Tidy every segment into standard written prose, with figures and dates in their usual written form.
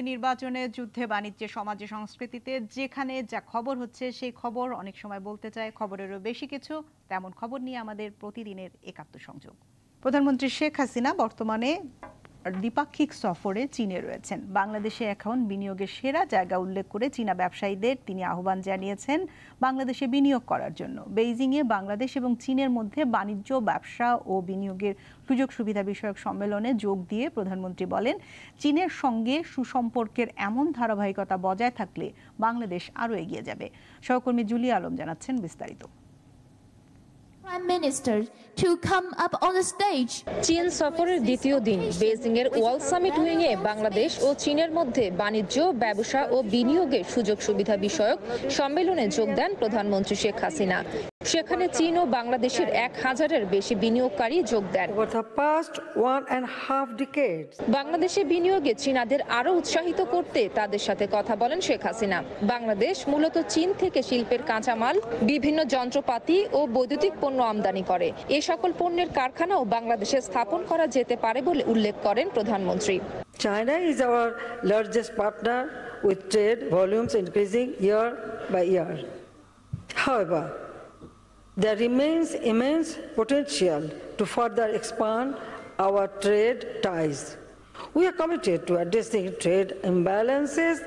নির্বাচনে, যুদ্ধে, বাণিজ্যে, সমাজে, সংস্কৃতিতে যেখানে যা খবর হচ্ছে সেই খবর অনেক সময় বলতে চায় খবরেরও বেশি কিছু। তেমন খবর নিয়ে আমাদের প্রতিদিনের একাত্ম সংযোগ। প্রধানমন্ত্রী শেখ হাসিনা বর্তমানে দ্বিপাক্ষিক সফরে চীনে রয়েছেন। বাংলাদেশে এখন বিনিয়োগের সেরা জায়গা উল্লেখ করে চীনা ব্যবসায়ীদের তিনি আহ্বান জানিয়েছেন বাংলাদেশে বিনিয়োগ করার জন্য। বেইজিংয়ে বাংলাদেশ এবং চীনের মধ্যে বাণিজ্য, ব্যবসা ও বিনিয়োগের সুযোগ সুবিধা বিষয়ক সম্মেলনে যোগ দিয়ে প্রধানমন্ত্রী বলেন, চীনের সঙ্গে সুসম্পর্কের এমন ধারাবাহিকতা বজায় থাকলে বাংলাদেশ আরও এগিয়ে যাবে। সহকর্মী জুলি আলম জানাচ্ছেন বিস্তারিত। Prime Minister to come up on the stage. চীন সফরের দ্বিতীয় দিন বেইজিং এর ওয়ার্ল্ড সামিট উইংয়ে বাংলাদেশ ও চীনের মধ্যে বাণিজ্য, ব্যবসা ও বিনিয়োগের সুযোগ সুবিধা বিষয়ক সম্মেলনে যোগ দেন প্রধানমন্ত্রী শেখ হাসিনা। সেখানে চীন ও বাংলাদেশের 1000-এর বেশি বিনিয়োগকারী যোগ দেন। বাংলাদেশে বিনিয়োগে চীনাদের আরো উৎসাহিত করতে তাদের সাথে কথা বলেন শেখ হাসিনা। বাংলাদেশ মূলত চীন থেকে শিল্পের কাঁচামাল, বিভিন্ন যন্ত্রপাতি ও বৈদ্যুতিক পণ্য আমদানি করে। এ সকল পণ্যের কারখানাও বাংলাদেশে স্থাপন করা যেতে পারে বলে উল্লেখ করেন প্রধানমন্ত্রী। China is our largest partner with trade volumes increasing year by year. However, there remains immense potential to further expand our trade ties. We are committed to addressing trade imbalances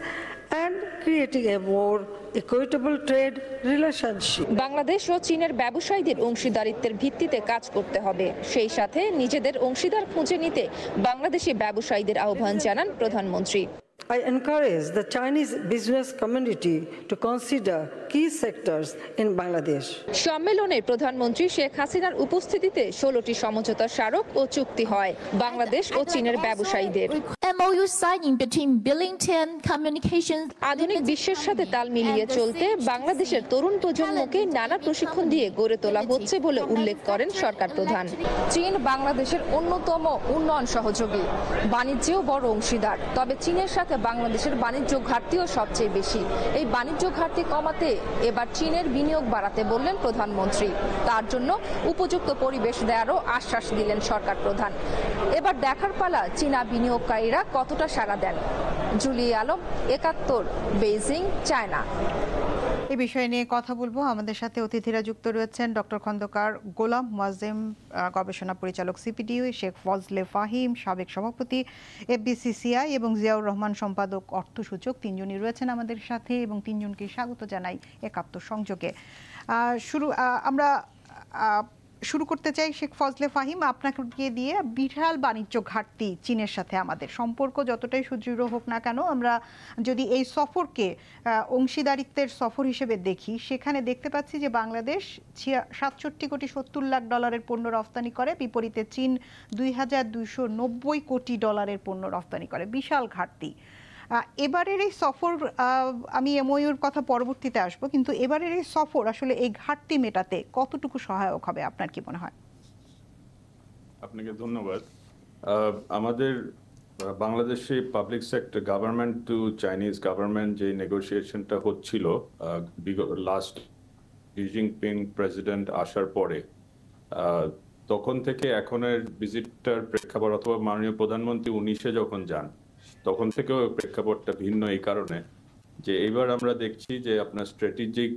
and creating a more equitable trade relationship. Bangladesh ও চীনের ব্যবসায়ীদের অংশীদারিত্বের ভিত্তিতে কাজ করতে হবে। সেই সাথে নিজেদের অংশীদার খুঁজে নিতে বাংলাদেশি ব্যবসায়ীদের আহ্বান জানান প্রধানমন্ত্রী। I encourage the Chinese business community to consider key sectors in Bangladesh. সম্মেলনে প্রধানমন্ত্রী শেখ হাসিনার উপস্থিতিতে 16টি সমঝোতা স্মারক ও চুক্তি হয় বাংলাদেশ ও চীনের ব্যবসায়ীদের। MOU signing between Billington Communications. আধুনিক বিশ্বের সাথে তাল মিলিয়ে চলতে বাংলাদেশের তরুণ প্রজন্মকে নানা প্রশিক্ষণ দিয়ে গড়ে তোলা হচ্ছে বলে উল্লেখ করেন সরকার প্রধান। চীন বাংলাদেশের অন্যতম উন্নয়ন সহযোগী, বাণিজ্যেও বড় অংশীদার। তবে চীনের সাথে বাংলাদেশের বাণিজ্য ঘাটতিও সবচেয়ে বেশি। এই বাণিজ্য ঘাটতি কমাতে এবার চীনের বিনিয়োগ বাড়াতে বললেন প্রধানমন্ত্রী। তার জন্য উপযুক্ত পরিবেশ দেওয়ারও আশ্বাস দিলেন সরকার প্রধান। এবার দেখার পালা চীনা বিনিয়োগকারীরা কতটা সাড়া দেন। Julie Alam, 71, Beijing, China. এই বিষয় নিয়ে কথা বলবো। আমাদের সাথে অতিথিরা যুক্ত রয়েছেন ডক্টর খন্দকার গোলাম মোয়াজ্জেম, গবেষণা পরিচালক সিপিডিউ, শেখ ফজলে ফাহিম, সাবেক সভাপতি এফবিসিসিআই, এবং জিয়াউর রহমান, সম্পাদক অর্থসূচক। তিনজনই রয়েছেন আমাদের সাথে এবং তিনজনকে স্বাগত জানাই একাত্ম সংযোগে। আমরা শুরু করতে চাই শেখ ফজলে ফাহিম, আপনাকে দিয়ে। বিশাল বাণিজ্য ঘাটতি চীনের সাথে আমাদের সম্পর্ক যতটাই সুদৃঢ় হোক না কেন, আমরা যদি এই সফরকে অংশীদারিত্বের সফর হিসেবে দেখি, সেখানে দেখতে পাচ্ছি যে বাংলাদেশ 67 কোটি 70 লাখ ডলারের পণ্য রফতানি করে, বিপরীতে চীন 2290 কোটি ডলারের পণ্য রফতানি করে। বিশাল ঘাটতি। এবারের এই সফর, আমি এমওইউর কথা পরবর্তীতে আসবো, কিন্তু এবারের এই সফর আসলে এই ঘাটতি মেটাতে কতটুকু সহায়ক হবে আপনার কি মনে হয়? আপনাকে ধন্যবাদ। আমাদের বাংলাদেশে public sector government to Chinese government যে নেগোসিয়েশনটা হচ্ছিল লাস্ট শি জিনপিং প্রেসিডেন্ট আসার পরে, তখন থেকে এখনের ভিজিটটার প্রেক্ষাপট, অথবা মাননীয় প্রধানমন্ত্রী 19-এ যখন যান, তখন থেকেও প্রেক্ষাপটটা ভিন্ন এই কারণে যে এবার আমরা দেখছি যে আপনার স্ট্র্যাটেজিক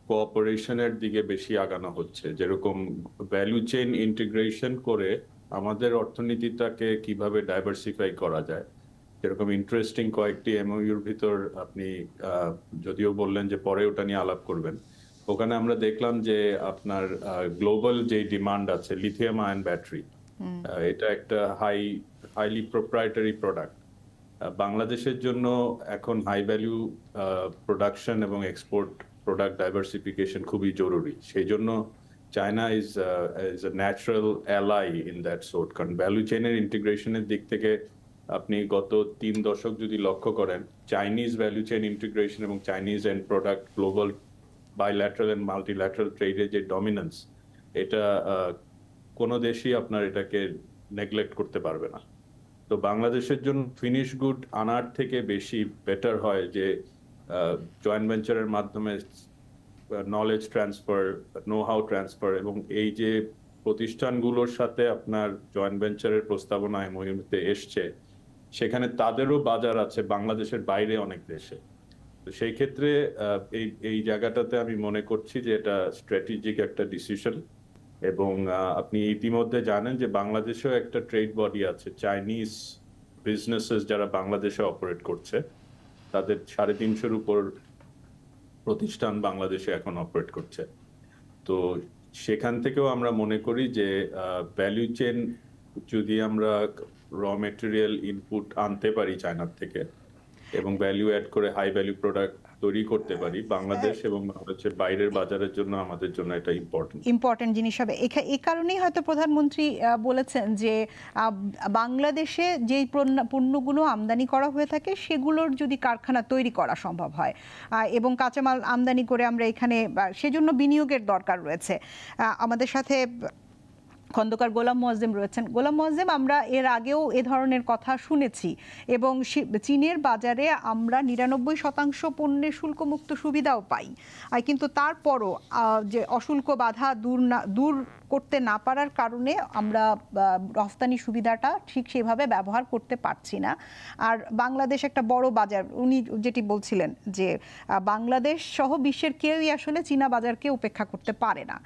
কোঅপারেশনের দিকে বেশি আগানো হচ্ছে। যেরকম ভ্যালু চেইন ইন্টিগ্রেশন করে আমাদের অর্থনীতিটাকে কিভাবে ডাইভার্সিফাই করা যায়। যেরকম ইন্টারেস্টিং কয়েকটি এমওইউর ভিতর আপনি যদিও বললেন যে পরে ওটা নিয়ে আলাপ করবেন, ওখানে আমরা দেখলাম যে আপনার গ্লোবাল যে ডিমান্ড আছে লিথিয়াম আয়ন ব্যাটারি, এটা একটা হাইলি প্রোপ্রাইটারি প্রোডাক্ট। বাংলাদেশের জন্য এখন হাই ভ্যালু প্রোডাকশন এবং এক্সপোর্ট প্রোডাক্ট ডাইভার্সিফিকেশন খুবই জরুরি। সেই জন্য China is a natural ally in that sort. কারণ ভ্যালু চেইনের ইন্টিগ্রেশনের দিক থেকে আপনি গত 3 দশক যদি লক্ষ্য করেন, চাইনিজ ভ্যালু চেইন ইন্টিগ্রেশন এবং Chinese end product global bilateral and multilateral ট্রেডের যে ডমিনেন্স, এটা কোনো দেশই আপনার এটাকে নেগলেক্ট করতে পারবে না। তো বাংলাদেশের জন্য ফিনিশ গুড আনার থেকে বেশি বেটার হয় যে জয়েন্ট ভেঞ্চারের মাধ্যমে knowledge transfer, know how transfer, এবং এই যে প্রতিষ্ঠানগুলোর সাথে আপনার জয়েন্ট ভেঞ্চারের প্রস্তাবনা এমওইউতে এসছে, সেখানে তাদেরও বাজার আছে বাংলাদেশের বাইরে অনেক দেশে। তো সেই ক্ষেত্রে এই জায়গাটাতে আমি মনে করছি যে এটা স্ট্র্যাটেজিক একটা ডিসিশন। এবং আপনি ইতিমধ্যে জানেন যে বাংলাদেশেও একটা ট্রেড বডি আছে, চাইনিজ বিজনেসেস যারা বাংলাদেশে অপারেট করছে, তাদের 350-এর উপর প্রতিষ্ঠান বাংলাদেশে এখন অপারেট করছে। তো সেখান থেকেও আমরা মনে করি যে ভ্যালু চেইন যদি আমরা র মেটেরিয়াল ইনপুট আনতে পারি চায়নার থেকে এবং ভ্যালু অ্যাড করে হাই ভ্যালু প্রোডাক্ট তৈরি করতে পারি, বাংলাদেশ এবং বাংলাদেশের বাইরের বাজারের জন্য আমাদের জন্য এটা ইম্পর্টেন্ট জিনিস হবে। এই কারণেই হয়তো প্রধানমন্ত্রী বলেছেন যে বাংলাদেশে যেই পণ্যগুলো আমদানি করা হয়ে থাকে সেগুলোর যদি কারখানা তৈরি করা সম্ভব হয় এবং কাঁচামাল আমদানি করে আমরা এখানে সেজন্য বিনিয়োগের দরকার রয়েছে। আমাদের সাথে খন্দকার গোলাম মোয়াজ্জেম রয়েছেন। গোলাম মোয়াজ্জেম, আমরা এর আগেও এ ধরনের কথা শুনেছি এবং চীনের বাজারে আমরা 99% পণ্যের শুল্কমুক্ত সুবিধাও পাই, কিন্তু তারপরও যে অশুল্ক বাধা দূর করতে না পারার কারণে আমরা রফতানি সুবিধাটা ঠিক সেভাবে ব্যবহার করতে পারছি না। আর বাংলাদেশ একটা বড় বাজার, উনি যেটি বলছিলেন যে বাংলাদেশ সহ বিশ্বের কেউই আসলে চীনা বাজারকে উপেক্ষা করতে পারে না।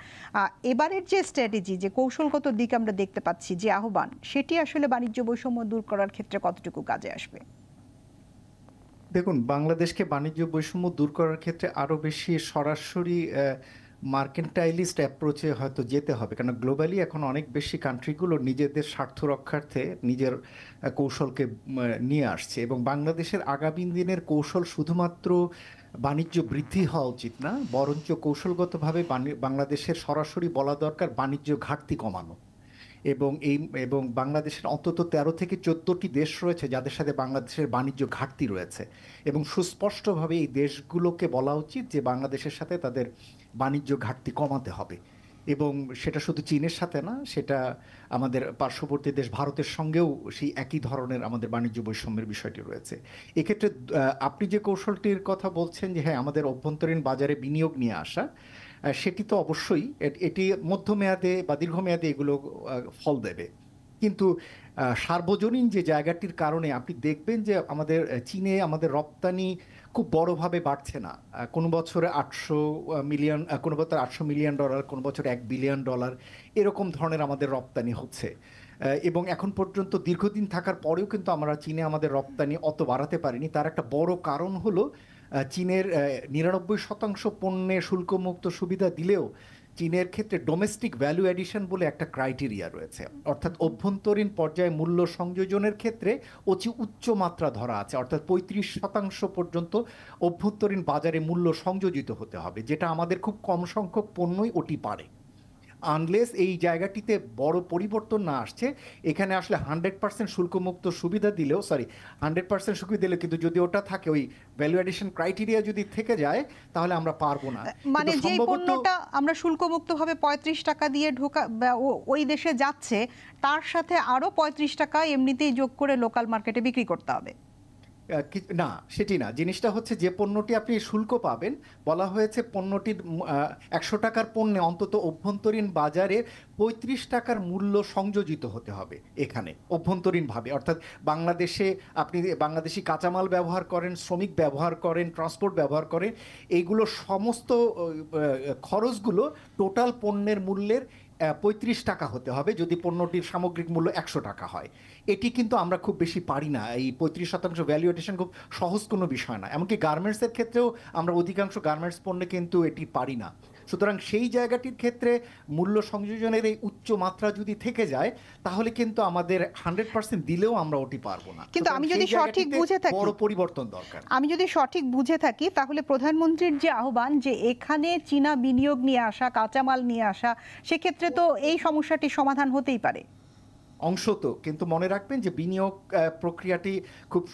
এবারের যে স্ট্র্যাটেজি, যে কৌশলগত দিক আমরা দেখতে পাচ্ছি, যে আহ্বান, সেটি আসলে বাণিজ্য বৈষম্য দূর করার ক্ষেত্রে কতটুকু কাজে আসবে? দেখুন, বাংলাদেশকে বাণিজ্য বৈষম্য দূর করার ক্ষেত্রে আরও বেশি সরাসরি মার্কেন্টাইলিস্ট অ্যাপ্রোচে হয়তো যেতে হবে, কারণ গ্লোবালি এখন অনেক বেশি কান্ট্রিগুলো নিজেদের স্বার্থ রক্ষার্থে নিজের কৌশলকে নিয়ে আসছে এবং বাংলাদেশের আগামী দিনের কৌশল শুধুমাত্র বাণিজ্য বৃদ্ধি হওয়া উচিত না, বরঞ্চ কৌশলগতভাবে বাংলাদেশের সরাসরি বলা দরকার বাণিজ্য ঘাটতি কমানো। এবং বাংলাদেশের অন্তত 13 থেকে 14টি দেশ রয়েছে যাদের সাথে বাংলাদেশের বাণিজ্য ঘাটতি রয়েছে এবং সুস্পষ্টভাবে এই দেশগুলোকে বলা উচিত যে বাংলাদেশের সাথে তাদের বাণিজ্য ঘাটতি কমাতে হবে। এবং সেটা শুধু চীনের সাথে না, সেটা আমাদের পার্শ্ববর্তী দেশ ভারতের সঙ্গেও সেই একই ধরনের আমাদের বাণিজ্য বৈষম্যের বিষয়টি রয়েছে। এক্ষেত্রে আপনি যে কৌশলটির কথা বলছেন যে হ্যাঁ, আমাদের অভ্যন্তরীণ বাজারে বিনিয়োগ নিয়ে আসা, সেটি তো অবশ্যই এটি মধ্যমেয়াদে বা দীর্ঘমেয়াদে এগুলো ফল দেবে, কিন্তু সার্বজনীন যে জায়গাটির কারণে আপনি দেখবেন যে আমাদের চীনে আমাদের রপ্তানি খুব বড়ভাবে বাড়ছে না। কোনো বছরে 800 মিলিয়ন, কোনো বছর $800 মিলিয়ন, কোনো বছর $1 বিলিয়ন, এরকম ধরনের আমাদের রপ্তানি হচ্ছে। এবং এখন পর্যন্ত দীর্ঘদিন থাকার পরেও কিন্তু আমরা চীনে আমাদের রপ্তানি অত বাড়াতে পারিনি। তার একটা বড় কারণ হলো চীনের 99% পণ্যে শুল্কমুক্ত সুবিধা দিলেও চীনের ক্ষেত্রে ডোমেস্টিক ভ্যালু অ্যাডিশন বলে একটা ক্রাইটেরিয়া রয়েছে, অর্থাৎ অভ্যন্তরীণ পর্যায়ে মূল্য সংযোজনের ক্ষেত্রে উচ্চ মাত্রা ধরা আছে, অর্থাৎ 35% পর্যন্ত অভ্যন্তরীণ বাজারে মূল্য সংযোজিত হতে হবে, যেটা আমাদের খুব কম সংখ্যক পণ্যই ওটি পারে। আনলেস এই জায়গাটিতে বড় পরিবর্তন না আসছে, এখানে আসলে 100% শুল্কমুক্ত সুবিধা দিলেও 100% সুবিধা দিলেও কিন্তু যদি ওটা থাকে, ওই ভ্যালু অ্যাডিশন ক্রাইটেরিয়া যদি থেকে যায়, তাহলে আমরা পারবো না। মানে যে পণ্যটা আমরা শুল্কমুক্তভাবে 35 টাকা দিয়ে ওই দেশে যাচ্ছে, তার সাথে আরো 35 টাকা এমনিতেই যোগ করে লোকাল মার্কেটে বিক্রি করতে হবে না, সেটি না। জিনিসটা হচ্ছে যে পণ্যটি আপনি শুল্ক পাবেন, বলা হয়েছে পণ্যটির 100 টাকার পণ্যে অন্তত অভ্যন্তরীণ বাজারে 35 টাকার মূল্য সংযোজিত হতে হবে এখানে অভ্যন্তরীণভাবে। অর্থাৎ বাংলাদেশে আপনি বাংলাদেশি কাঁচামাল ব্যবহার করেন, শ্রমিক ব্যবহার করেন, ট্রান্সপোর্ট ব্যবহার করেন, এইগুলো সমস্ত খরচগুলো টোটাল পণ্যের মূল্যের 35 টাকা হতে হবে যদি পণ্যটির সামগ্রিক মূল্য 100 টাকা হয়। এটি কিন্তু আমরা খুব বেশি পারি না। এই 35% ভ্যালু অ্যাডিশন খুব সহজ কোনো বিষয় না। এমনকি গার্মেন্টসের ক্ষেত্রেও আমরা অধিকাংশ গার্মেন্টস পণ্যে কিন্তু এটি পারি না। সুতরাং সেই জায়গাটির ক্ষেত্রে মূল্য সংযোজনের এই উচ্চ মাত্রা যদি থেকে যায়, তাহলে কিন্তু আমাদের 100% দিলেও আমরা ওটি পারবো না। কিন্তু আমি যদি সঠিক বুঝে থাকি, বড় পরিবর্তন দরকার। আমি যদি সঠিক বুঝে থাকি, তাহলে প্রধানমন্ত্রীর যে আহ্বান যে এখানে চীনা বিনিয়োগ নিয়ে আসা, কাঁচামাল নিয়ে আসা, সেক্ষেত্রে তো এই সমস্যাটির সমাধান হতেই পারে অংশত। কিন্তু মনে রাখবেন যে বিনিয়োগ প্রক্রিয়াটি খুব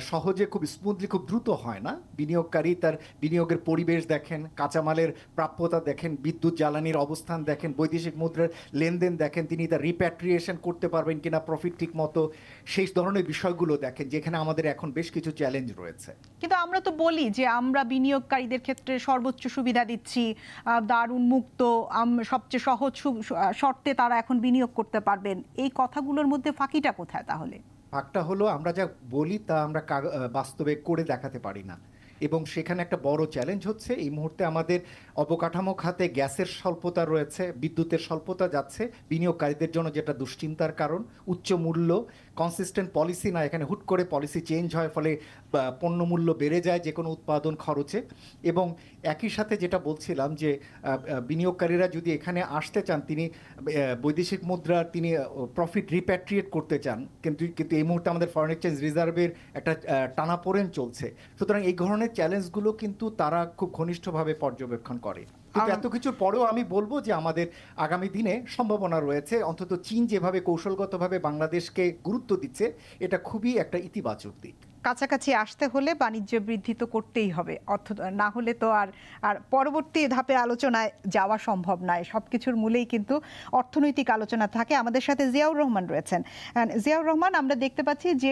সহজে, খুব স্মুথলি, খুব দ্রুত হয় না। বিনিয়োগকারী তার বিনিয়োগের পরিবেশ দেখেন, কাঁচামালের প্রাপ্যতা দেখেন, বিদ্যুৎ জ্বালানির অবস্থান দেখেন, বৈদেশিক মুদ্রার লেনদেন দেখেন, তিনি তার রিপ্যাট্রিয়েশন করতে পারবেন কিনা প্রফিট ঠিক মতো, সেই ধরনের বিষয়গুলো দেখেন, যেখানে আমাদের এখন বেশ কিছু চ্যালেঞ্জ রয়েছে। কিন্তু আমরা তো বলি যে আমরা বিনিয়োগকারীদের ক্ষেত্রে সর্বোচ্চ সুবিধা দিচ্ছি, দারুণ মুক্ত, সবচেয়ে সহজ শর্তে তারা এখন বিনিয়োগ করতে পারবেন। এই কথাগুলোর মধ্যে ফাঁকিটা কোথায় তাহলে? ফাঁকটা হলো আমরা যা বলি তা আমরা বাস্তবে করে দেখাতে পারি না, এবং সেখানে একটা বড় চ্যালেঞ্জ হচ্ছে এই মুহূর্তে আমাদের অবকাঠামো খাতে গ্যাসের স্বল্পতা রয়েছে, বিদ্যুতের স্বল্পতা যাচ্ছে বিনিয়োগকারীদের জন্য, যেটা দুশ্চিন্তার কারণ। উচ্চ মূল্য, কনসিস্টেন্ট পলিসি না, এখানে হুট করে পলিসি চেঞ্জ হয়, ফলে পণ্য মূল্য বেড়ে যায় যে কোনো উৎপাদন খরচে। এবং একই সাথে যেটা বলছিলাম যে বিনিয়োগকারীরা যদি এখানে আসতে চান, তিনি বৈদেশিক মুদ্রা তিনি প্রফিট রিপ্যাট্রিয়েট করতে চান, কিন্তু এই মুহূর্তে আমাদের ফরেন এক্সচেঞ্জ রিজার্ভের একটা টানাপোড়েন চলছে। সুতরাং এই ধরনের চ্যালেঞ্জগুলো কিন্তু তারা খুব ঘনিষ্ঠভাবে পর্যবেক্ষণ করে। কিন্তু এত কিছুর পরেও আমি বলবো যে আমাদের আগামী দিনে সম্ভাবনা রয়েছে। অন্তত চীন যেভাবে কৌশলগতভাবে বাংলাদেশকে গুরুত্ব দিচ্ছে, এটা খুবই একটা ইতিবাচক দিক। কাছাকাছি আসতে হলে বাণিজ্য বৃদ্ধি তো করতেই হবে, অর্থ না হলে তো আর পরবর্তী ধাপে আলোচনায় যাওয়া সম্ভব নয়। সবকিছুর মূলেই কিন্তু অর্থনৈতিক আলোচনা থাকে। আমাদের সাথে জিয়াউর রহমান রয়েছেন। জিয়াউর রহমান, আমরা দেখতে পাচ্ছি যে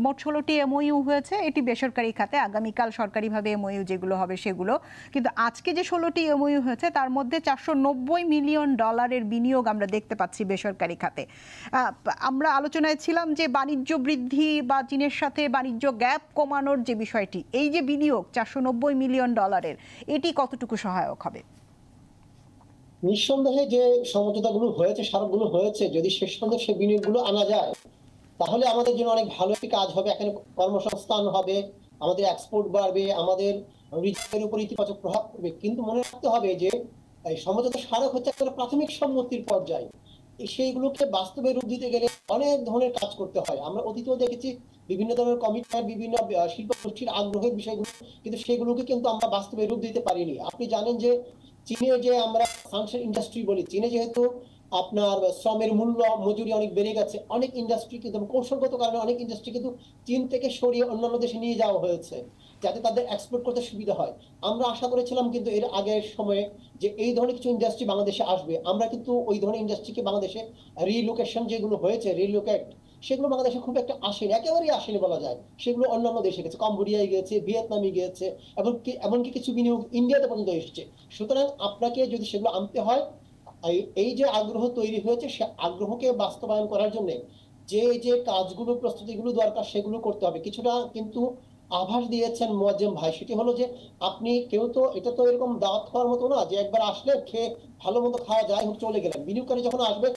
মোট 16টি এমওইউ হয়েছে, এটি বেসরকারি খাতে। আগামীকাল সরকারিভাবে এমওইউ যেগুলো হবে সেগুলো, কিন্তু আজকে যে 16টি এমওইউ হয়েছে তার মধ্যে $490 মিলিয়ন বিনিয়োগ আমরা দেখতে পাচ্ছি বেসরকারি খাতে। আমরা আলোচনায় ছিলাম যে বাণিজ্য বৃদ্ধি বা চীনের সাথে বাণিজ্য গ্যাপ কমানোর যে বিষয়টি, এই যে বিনিয়োগ $490 মিলিয়ন, এটি কতটুকু সহায়ক হবে? নিঃসন্দেহে যে সমঝোতাগুলো হয়েছে, স্মারকগুলো হয়েছে, যদি শেষ পর্যন্ত সে বিনিয়োগগুলো আনা যায় তাহলে আমাদের জন্য অনেক ভালো একটি কাজ হবে। এখানে কর্মসংস্থান হবে, আমাদের এক্সপোর্ট বাড়বে, আমাদের রিজার্ভের উপর ইতিবাচক প্রভাব পড়বে। কিন্তু মনে রাখতে হবে যে এই সমঝোতা স্মারক হচ্ছে একটা প্রাথমিক সম্মতির পর্যায়ে। সেইগুলোকে বাস্তবে রূপ দিতে গেলে অনেক ধরনের কাজ করতে হয়। আমরা অতীতেও দেখেছি বিভিন্ন ধরনের কমিটমেন্ট, বিভিন্ন শিল্প গোষ্ঠীর আগ্রহের বিষয়গুলো, কিন্তু সেগুলোকে কিন্তু আমরা বাস্তবে রূপ দিতে পারিনি। আপনি জানেন যে চীনে যে আমরা ফাংশন ইন্ডাস্ট্রি বলি, চীনে যেহেতু আপনার শ্রমের মূল্য মজুরি অনেক বেড়ে গেছে, অনেক ইন্ডাস্ট্রি কিন্তু কৌশলগত কারণে অনেক ইন্ডাস্ট্রি কিন্তু চীন থেকে সরিয়ে অন্যান্য দেশে নিয়ে যাওয়া হয়েছে যাতে তাদের এক্সপোর্ট করতে সুবিধা হয়। আমরা আশা করেছিলাম কিন্তু এর আগের সময়ে যে এই ধরনের কিছু ইন্ডাস্ট্রি বাংলাদেশে আসবে। আমরা কিন্তু ওই ধরনের ইন্ডাস্ট্রিকে বাংলাদেশে রিলোকেশন যেগুলো হয়েছে, রিলোকেট, সেগুলো বাংলাদেশে খুব একটা আসেনি, একেবারেই আসেনি বলা যায়। সেগুলো অন্যান্য দেশে গেছে, কম্বোডিয়ায় গিয়েছে, ভিয়েতনামে গিয়েছে, এমনকি কিছু বিনিয়োগ ইন্ডিয়াতে পর্যন্ত এসেছে। সুতরাং আপনাকে যদি সেগুলো আনতে হয়, এই যে আগ্রহ তৈরি হয়েছে, সে আগ্রহকে বাস্তবায়ন করার জন্য যে কাজগুলো, প্রস্তুতিগুলো দরকার সেগুলো করতে হবে। কিছুটা কিন্তু আভাস দিয়েছেন মুয়াজ্জেম ভাই, সেটি হলো যে আপনি কেউ তো, এটা তো এরকম দাওয়াত খাওয়ার মতো না যে একবার আসলে খেয়ে ভালো মতো খাওয়া যায় হোক চলে গেলেন। বিনিয়োগকারী যখন আসবে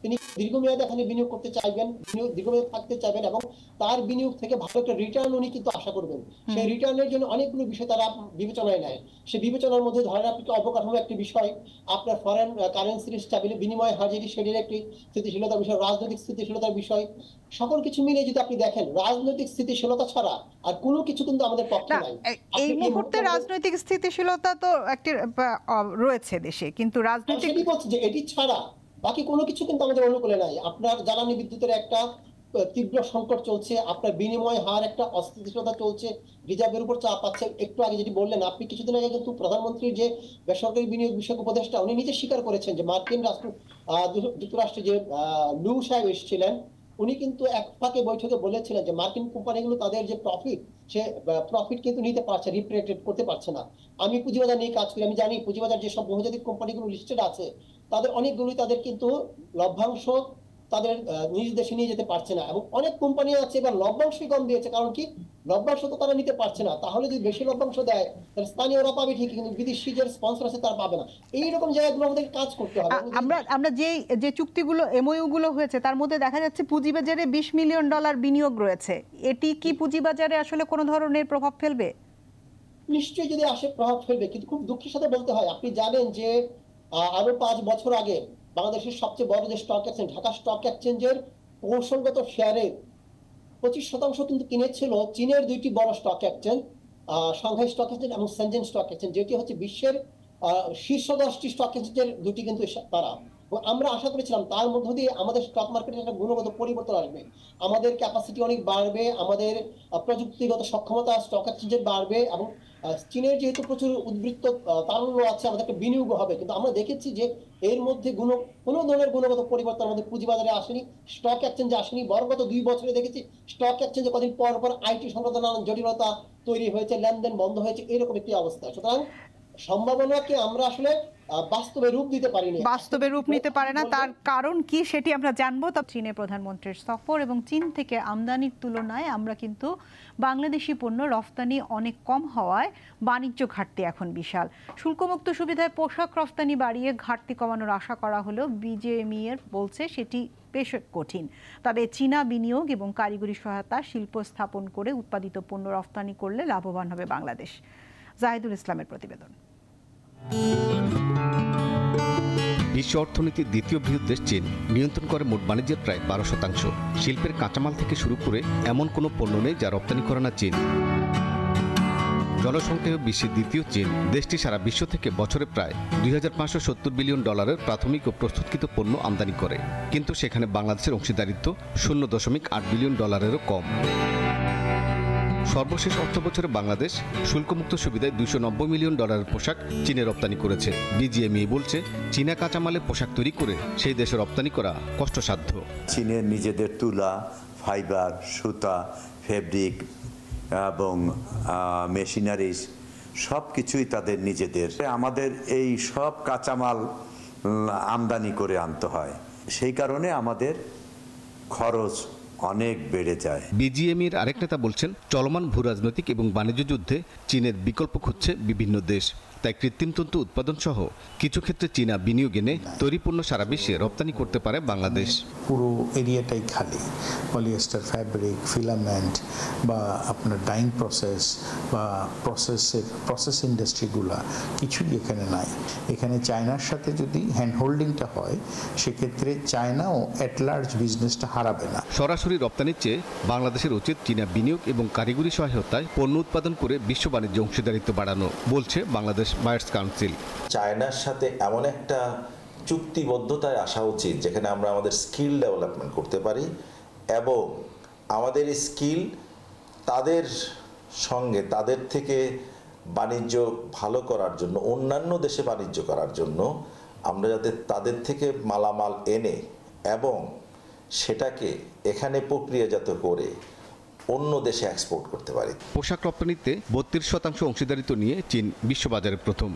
তিনি দীর্ঘমেয়াদে এখানে বিনিয়োগ করতে চাইবেন, দীর্ঘমেয়াদে থাকতে চাইবেন, এবং তার বিনিয়োগ থেকে ভালো একটা রিটার্ন উনি কিন্তু আশা করবেন। সেই রিটার্নের জন্য অনেকগুলো বিষয় তারা বিবেচনায় নেয়। সেই বিবেচনার মধ্যে ধরেন আপনি অবকাঠামো একটি বিষয়, আপনার ফরেন কারেন্সির স্ট্যাবিলিটি, বিনিময় হার যেটি, সেটির একটি স্থিতিশীলতার বিষয়, রাজনৈতিক স্থিতিশীলতার বিষয়, সকল কিছু মিলে যদি আপনি দেখেন রাজনৈতিক স্থিতিশীলতা ছাড়া আর কোনো কিছু কিন্তু আমাদের পক্ষে নাই। এই মুহূর্তে রাজনৈতিক স্থিতিশীলতা তো একটি রয়েছে দেশে, কিন্তু রাজনৈতিক যে এটি ছাড়া বাকি কোনো কিছু কিন্তু আমাদের অনুকূলে নাই। আপনার জ্বালানি বিদ্যুতের একটা তীব্র সংকট চলছে, আপনার বিনিময় হার একটা অস্থিতিশীলতা চলছে, রিজার্ভের উপর চাপ আছে। একটু আগে যেটি বললেন আপনি, কিছুদিন আগে কিন্তু প্রধানমন্ত্রীর যে বেসরকারি বিনিয়োগ বিষয়ক উপদেষ্টা, উনি নিজে স্বীকার করেছেন যে মার্কিন যুক্তরাষ্ট্রে যে লু সাহেব এসেছিলেন, উনি কিন্তু এক ফাঁকে বৈঠকে বলেছিলেন যে মার্কিন কোম্পানিগুলো তাদের যে প্রফিট, সে প্রফিট কিন্তু নিতে পারছে, রিপ্রেজেন্ট করতে পারছে না। আমি পুঁজিবাজার নিয়ে কাজ করি, আমি জানি পুঁজিবাজার যেসব বহুজাতিক কোম্পানিগুলো লিস্টেড আছে তাদের অনেকগুলোই তাদের কিন্তু লভ্যাংশ তাদের নিজ দেশে নিয়ে যেতে পারছে না, এবং অনেক কোম্পানি আছে এবার লভ্যাংশই কম দিয়েছে। কারণ কি, লভ্যাংশ তো তারা নিতে পারছে না। তাহলে যদি বেশি লভ্যাংশ দেয় তাহলে স্থানীয়রা পাবে ঠিকই, কিন্তু বিদেশি যে স্পন্সর আছে তারা পাবে না। এইরকম জায়গাগুলো আমাদের কাজ করতে হবে। আমরা যে চুক্তিগুলো, এমওইউ গুলো হয়েছে, তার মধ্যে দেখা যাচ্ছে পুঁজিবাজারে $20 মিলিয়ন বিনিয়োগ রয়েছে। এটি কি পুঁজিবাজারে আসলে কোনো ধরনের প্রভাব ফেলবে? নিশ্চয়ই যদি আসে প্রভাব ফেলবে, কিন্তু খুব দুঃখের সাথে বলতে হয়, আপনি জানেন যে আরো 5 বছর আগে বাংলাদেশের সবচেয়ে বড় যে স্টক এক্সচেঞ্জ, ঢাকা স্টক এক্সচেঞ্জের কৌশলগত শেয়ারের 25% কিন্তু কিনেছিল চীনের দুইটি বড় stock exchange, Shanghai stock exchange এবং সেনজেন স্টক এক্সচেঞ্জ, যেটি হচ্ছে বিশ্বের শীর্ষ 10টি স্টক এক্সচেঞ্জের দুটি কিন্তু তারা। আমরা আশা করেছিলাম তার মধ্য দিয়ে আমাদের স্টক মার্কেটের একটা গুণগত পরিবর্তন আসবে, আমাদের ক্যাপাসিটি অনেক বাড়বে, আমাদের প্রযুক্তিগত সক্ষমতা স্টক এক্সচেঞ্জের বাড়বে, এবং চীনের যেহেতু প্রচুর উদ্বৃত্ত তারল্য আছে, আমাদের একটা বিনিয়োগ হবে। কিন্তু আমরা দেখেছি যে এর মধ্যে কোনো ধরনের গুণগত পরিবর্তন আমাদের পুঁজিবাজারে আসেনি, স্টক এক্সচেঞ্জে আসেনি। বরং গত 2 বছরে দেখেছি স্টক এক্সচেঞ্জে কদিন পর পর আইটি সংক্রান্ত নানান জটিলতা তৈরি হয়েছে, লেনদেন বন্ধ হয়েছে, এরকম একটি অবস্থা। সুতরাং সম্ভাবনাকে আমরা আসলে বাস্তবে রূপ দিতে পারিনি। বাস্তবে রূপ নিতে পারে না, তার কারণ কি সেটি আমরা জানবো। তবে চীনের প্রধানমন্ত্রীর সফর এবং চীন থেকে আমদানির তুলনায় আমরা কিন্তু বাংলাদেশি পণ্য রফতানি অনেক কম হওয়ায় বাণিজ্য ঘাটতি এখন বিশাল। শুল্কমুক্ত সুবিধায় পোশাক রফতানি বাড়িয়ে ঘাটতি কমানোর আশা করা হলেও বিজেএমইএ বলছে সেটি বেশ কঠিন। তবে চীনা বিনিয়োগ এবং কারিগরি সহায়তা শিল্প স্থাপন করে উৎপাদিত পণ্য রফতানি করলে লাভবান হবে বাংলাদেশ। জাহিদুল ইসলামের প্রতিবেদন। বিশ্ব অর্থনীতির দ্বিতীয় বৃহৎ দেশ চীন নিয়ন্ত্রণ করে মোট বাণিজ্যের প্রায় 12%। শিল্পের কাঁচামাল থেকে শুরু করে এমন কোনো পণ্য নেই যা রপ্তানি করে না চীন। জনসংখ্যায় বিশ্বের দ্বিতীয় চীন দেশটি সারা বিশ্ব থেকে বছরে প্রায় $2570 বিলিয়ন প্রাথমিক ও প্রস্তুতকৃত পণ্য আমদানি করে, কিন্তু সেখানে বাংলাদেশের অংশীদারিত্ব $0.8 বিলিয়ন কম। সর্বশেষ অর্থবছরে বাংলাদেশ শুল্কমুক্ত সুবিধায় $290 মিলিয়ন পোশাক চীনে রপ্তানি করেছে। বিজিএমইএ বলছে চীনা কাঁচামালে পোশাক তৈরি করে সেই দেশে রপ্তানি করা কষ্টসাধ্য। চীনের নিজেদের তুলা, ফাইবার, সুতা, ফেব্রিক এবং মেশিনারিজ সব কিছুই তাদের নিজেদের। আমাদের এই সব কাঁচামাল আমদানি করে আনতে হয়, সেই কারণে আমাদের খরচ অনেক বেড়ে যায়। বিজিএমইএর আরেক নেতা বলছেন চলমান ভূরাজনৈতিক এবং বাণিজ্য যুদ্ধে চীনের বিকল্প খুঁজছে বিভিন্ন দেশ। তাই কৃত্রিম তন্তু উৎপাদন সহ কিছু ক্ষেত্রে চীনা বিনিয়োগ এনে তৈরি পণ্য সারা বিশ্বে রপ্তানি করতে পারে বাংলাদেশ। পুরো এরিয়াটাই খালি, পলিয়েস্টার, ফ্যাব্রিক, ফিলামেন্ট বা আপনার ডাইং প্রসেস বা প্রসেস ইন্ডাস্ট্রিগুলা কিছুই এখানে নাই। এখানে চায়নার সাথে যদি হ্যান্ড হোল্ডিংটা হয় সেক্ষেত্রে চায়নাও অ্যাট লার্জ বিজনেসটা হারাবে না। সরাসরি রপ্তানির চেয়ে বাংলাদেশের উচিত চীনা বিনিয়োগ এবং কারিগরি সহায়তায় পণ্য উৎপাদন করে বিশ্ব বাণিজ্য অংশীদারিত্ব বাড়ানো, বলছে বাংলাদেশ বায়ার্স কাউন্সিল। চায়নার সাথে এমন একটা চুক্তিবদ্ধতায় আসা উচিত যেখানে আমরা আমাদের স্কিল ডেভেলপমেন্ট করতে পারি এবং আমাদের স্কিল তাদের সঙ্গে তাদের থেকে বাণিজ্য ভালো করার জন্য, অন্যান্য দেশে বাণিজ্য করার জন্য আমরা যাতে তাদের থেকে মালামাল এনে এবং সেটাকে এখানে প্রক্রিয়াজাত করে অন্য দেশে এক্সপোর্ট করতে পারি। পোশাক রপ্তানিতে 32% অংশীদারিত্ব নিয়ে চীন বিশ্ববাজারে প্রথম,